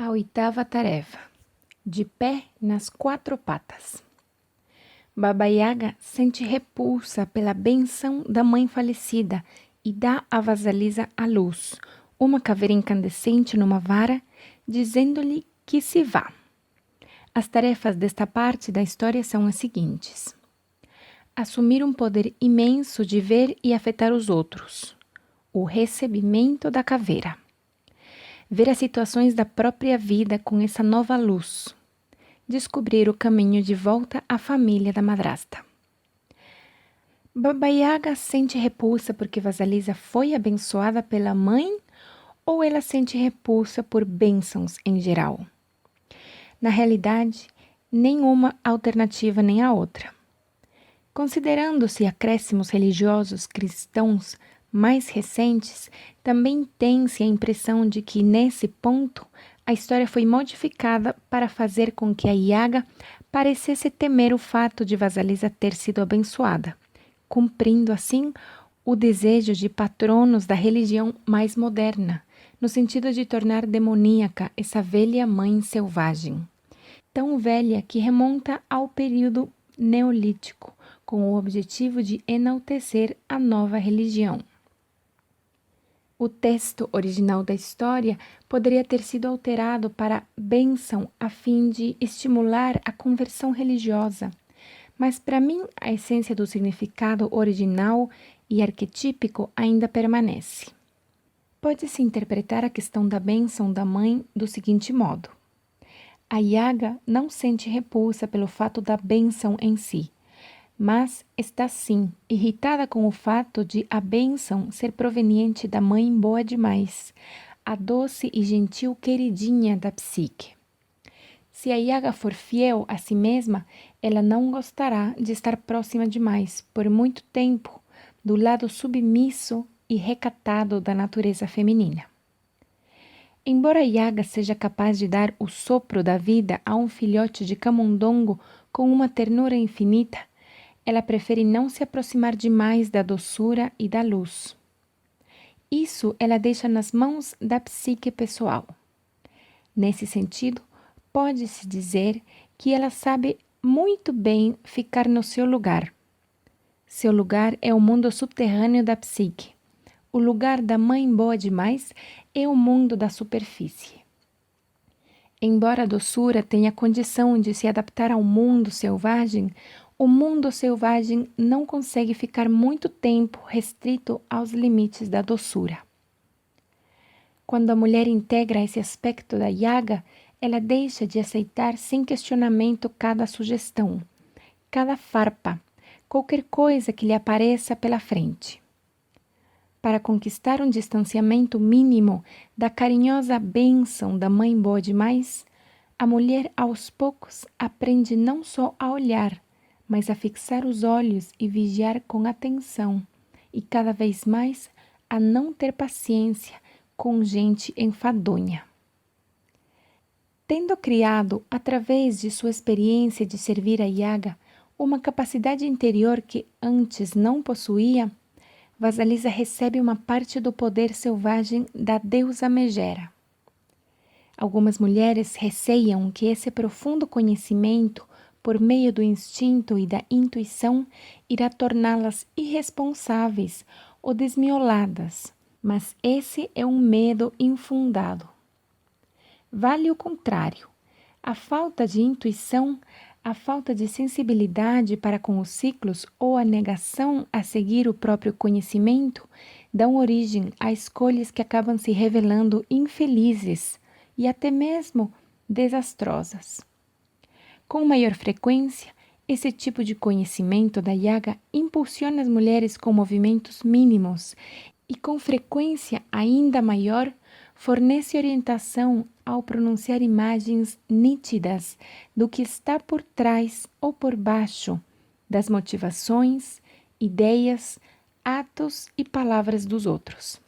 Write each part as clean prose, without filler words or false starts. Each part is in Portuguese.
A oitava tarefa, de pé nas quatro patas. Baba Yaga sente repulsa pela benção da mãe falecida e dá à vasalisa à luz, uma caveira incandescente numa vara, dizendo-lhe que se vá. As tarefas desta parte da história são as seguintes: assumir um poder imenso de ver e afetar os outros, o recebimento da caveira. Ver as situações da própria vida com essa nova luz. Descobrir o caminho de volta à família da madrasta. Baba Yaga sente repulsa porque Vasalisa foi abençoada pela mãe ou ela sente repulsa por bênçãos em geral? Na realidade, nenhuma alternativa nem a outra. Considerando-se acréscimos religiosos cristãos mais recentes, também tem-se a impressão de que, nesse ponto, a história foi modificada para fazer com que a Yaga parecesse temer o fato de Vasalisa ter sido abençoada, cumprindo assim o desejo de patronos da religião mais moderna, no sentido de tornar demoníaca essa velha mãe selvagem, tão velha que remonta ao período neolítico, com o objetivo de enaltecer a nova religião. O texto original da história poderia ter sido alterado para bênção a fim de estimular a conversão religiosa, mas para mim a essência do significado original e arquetípico ainda permanece. Pode-se interpretar a questão da bênção da mãe do seguinte modo: a Yaga não sente repulsa pelo fato da bênção em si, mas está sim irritada com o fato de a bênção ser proveniente da mãe boa demais, a doce e gentil queridinha da psique. Se a Yaga for fiel a si mesma, ela não gostará de estar próxima demais, por muito tempo, do lado submisso e recatado da natureza feminina. Embora Yaga seja capaz de dar o sopro da vida a um filhote de camundongo com uma ternura infinita, ela prefere não se aproximar demais da doçura e da luz. Isso ela deixa nas mãos da psique pessoal. Nesse sentido, pode-se dizer que ela sabe muito bem ficar no seu lugar. Seu lugar é o mundo subterrâneo da psique. O lugar da mãe boa demais é o mundo da superfície. Embora a doçura tenha condição de se adaptar ao mundo selvagem, o mundo selvagem não consegue ficar muito tempo restrito aos limites da doçura. Quando a mulher integra esse aspecto da Yaga, ela deixa de aceitar sem questionamento cada sugestão, cada farpa, qualquer coisa que lhe apareça pela frente. Para conquistar um distanciamento mínimo da carinhosa bênção da mãe boa demais, a mulher aos poucos aprende não só a olhar, mas a fixar os olhos e vigiar com atenção, e cada vez mais a não ter paciência com gente enfadonha. Tendo criado, através de sua experiência de servir a Yaga, uma capacidade interior que antes não possuía, Vasalisa recebe uma parte do poder selvagem da deusa Megera. Algumas mulheres receiam que esse profundo conhecimento, por meio do instinto e da intuição, irá torná-las irresponsáveis ou desmioladas, mas esse é um medo infundado. Vale o contrário. A falta de intuição, a falta de sensibilidade para com os ciclos ou a negação a seguir o próprio conhecimento dão origem a escolhas que acabam se revelando infelizes e até mesmo desastrosas. Com maior frequência, esse tipo de conhecimento da Yaga impulsiona as mulheres com movimentos mínimos e, com frequência ainda maior, fornece orientação ao pronunciar imagens nítidas do que está por trás ou por baixo das motivações, ideias, atos e palavras dos outros.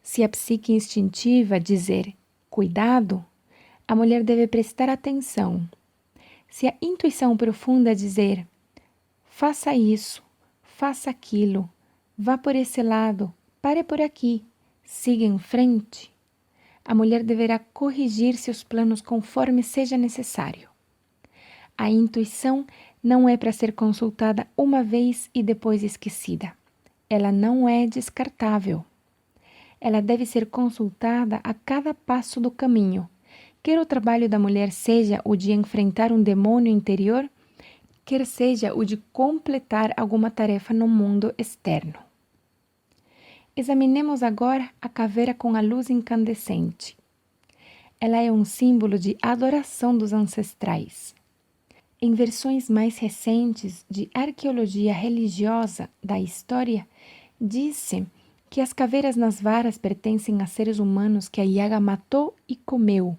Se a psique instintiva dizer cuidado, a mulher deve prestar atenção. Se a intuição profunda dizer faça isso, faça aquilo, vá por esse lado, pare por aqui, siga em frente, a mulher deverá corrigir seus planos conforme seja necessário. A intuição não é para ser consultada uma vez e depois esquecida. Ela não é descartável. Ela deve ser consultada a cada passo do caminho, quer o trabalho da mulher seja o de enfrentar um demônio interior, quer seja o de completar alguma tarefa no mundo externo. Examinemos agora a caveira com a luz incandescente. Ela é um símbolo de adoração dos ancestrais. Em versões mais recentes de arqueologia religiosa da história, diz-se que as caveiras nas varas pertencem a seres humanos que a Yaga matou e comeu.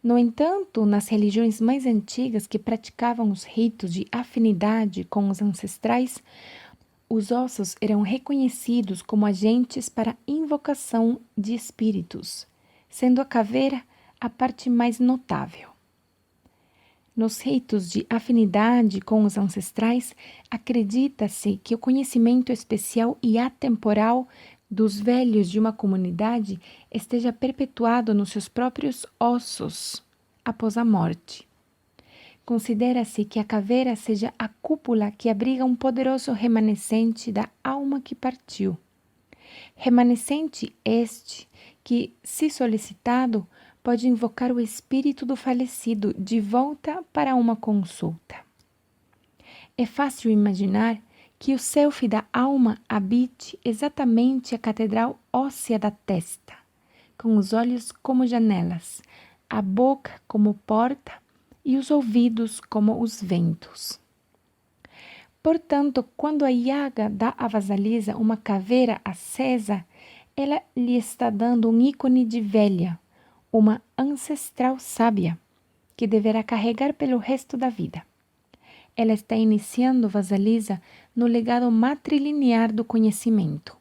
No entanto, nas religiões mais antigas que praticavam os ritos de afinidade com os ancestrais, os ossos eram reconhecidos como agentes para invocação de espíritos, sendo a caveira a parte mais notável. Nos ritos de afinidade com os ancestrais, acredita-se que o conhecimento especial e atemporal dos velhos de uma comunidade esteja perpetuado nos seus próprios ossos após a morte. Considera-se que a caveira seja a cúpula que abriga um poderoso remanescente da alma que partiu. Remanescente este que, se solicitado, pode invocar o espírito do falecido de volta para uma consulta. É fácil imaginar que o self da alma habite exatamente a catedral óssea da testa, com os olhos como janelas, a boca como porta e os ouvidos como os ventos. Portanto, quando a Yaga dá à vasalisa uma caveira acesa, ela lhe está dando um ícone de velha, uma ancestral sábia, que deverá carregar pelo resto da vida. Ela está iniciando vasalisa no legado matrilinear do conhecimento,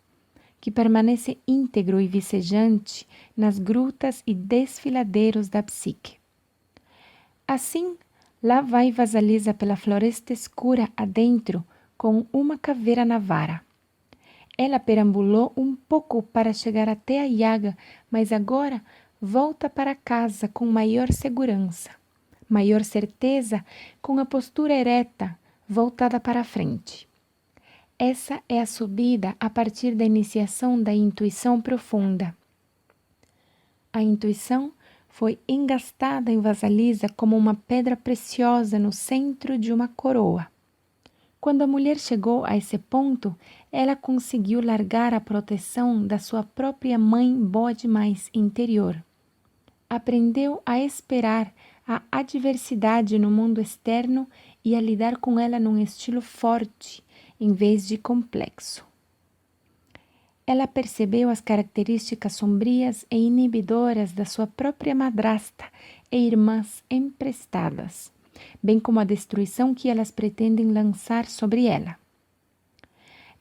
que permanece íntegro e vicejante nas grutas e desfiladeiros da psique. Assim, lá vai vasalisa pela floresta escura adentro com uma caveira na vara. Ela perambulou um pouco para chegar até a Yaga, mas agora volta para casa com maior segurança, maior certeza, com a postura ereta, voltada para a frente. Essa é a subida a partir da iniciação da intuição profunda. A intuição foi engastada em vasalisa como uma pedra preciosa no centro de uma coroa. Quando a mulher chegou a esse ponto, ela conseguiu largar a proteção da sua própria mãe boa demais interior. Aprendeu a esperar a adversidade no mundo externo e a lidar com ela num estilo forte, em vez de complexo. Ela percebeu as características sombrias e inibidoras da sua própria madrasta e irmãs emprestadas, bem como a destruição que elas pretendem lançar sobre ela.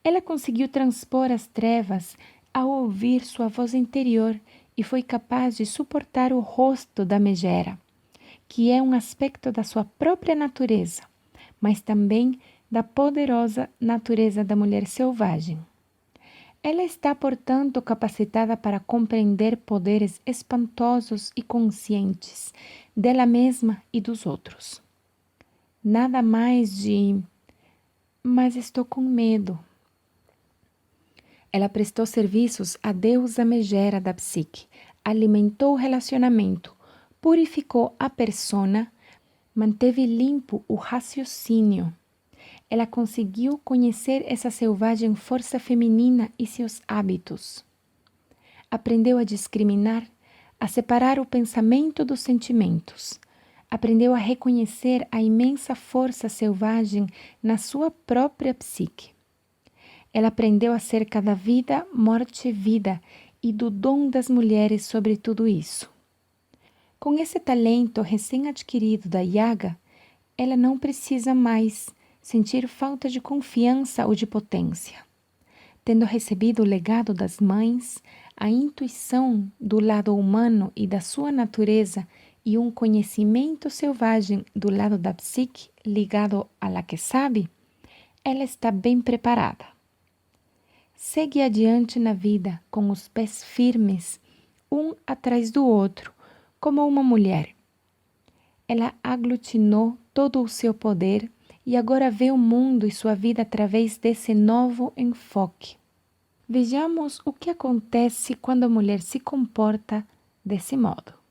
Ela conseguiu transpor as trevas ao ouvir sua voz interior e foi capaz de suportar o rosto da megera, que é um aspecto da sua própria natureza, mas também da poderosa natureza da mulher selvagem. Ela está, portanto, capacitada para compreender poderes espantosos e conscientes dela mesma e dos outros. Nada mais de "mas estou com medo". Ela prestou serviços à deusa megera da psique, alimentou o relacionamento, purificou a persona, manteve limpo o raciocínio. Ela conseguiu conhecer essa selvagem força feminina e seus hábitos. Aprendeu a discriminar, a separar o pensamento dos sentimentos. Aprendeu a reconhecer a imensa força selvagem na sua própria psique. Ela aprendeu acerca da vida, morte e vida e do dom das mulheres sobre tudo isso. Com esse talento recém-adquirido da Yaga, ela não precisa mais sentir falta de confiança ou de potência. Tendo recebido o legado das mães, a intuição do lado humano e da sua natureza e um conhecimento selvagem do lado da psique ligado à la que sabe, ela está bem preparada. Segue adiante na vida com os pés firmes, um atrás do outro, como uma mulher. Ela aglutinou todo o seu poder e agora vê o mundo e sua vida através desse novo enfoque. Vejamos o que acontece quando a mulher se comporta desse modo.